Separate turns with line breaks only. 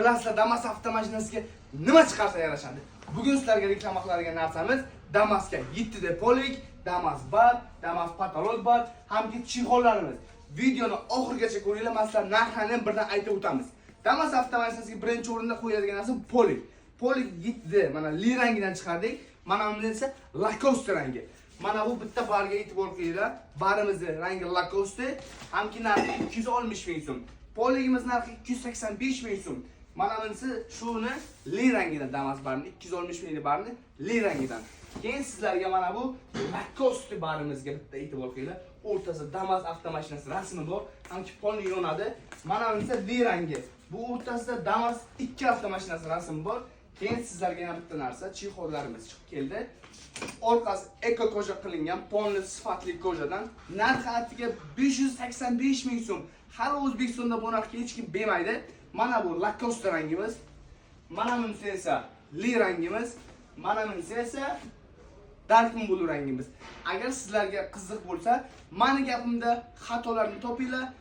Bilasizlar, Damas avtomashinasiga nima chiqarsa yarashadi. Bugun sizlarga reklama qiladigan narsamiz Damasga 7 da polik, Damas bar, Damas patolog bar, hamki chexollarimiz. Videoni oxirigacha ko'ringlar, men sizlarga narxini birdan aytib o'tamiz. Damas avtomashinasiga birinchi o'rinda qo'yadigan narsa polik. Polik 7 da mana li rangidan chiqardik. Mana bunda esa Lacoste rangi. Mana bu bitta barga e'tibor qilinglar. Barimizning rangi Lacoste, hamki narxi 260 ming so'm. Poligimiz narxi 285 ming so'm. Mana bunisi shuni li rangidan Damas barni 260 ming barni li rangidan. Keyin sizlarga mana bu Lacoste barimizga bitta e'tibor qilinglar. O'rtasida Damas avtomashinasi rasmi bor, hamki polni yonadi. Mana bunisi li rangi. Bu o'rtasida Damas 2 avtomashinasi rasmi bor. Keyin sizlarga yana bitta narsa, chexollarimiz chiqib keldi. Orqasi eko koja qilingan, polni sifatli kojadan. Narxi atiga 585 ming so'm. Hali O'zbekistonda bu narxga hech kim bermaydi. Mana bu Lacoste rangimiz. Mana bunisi esa li rangimiz. Mana bunisi esa dark blue rangimiz. Agar sizlarga qiziq bo'lsa, meni gapimda xatolarni topinglar.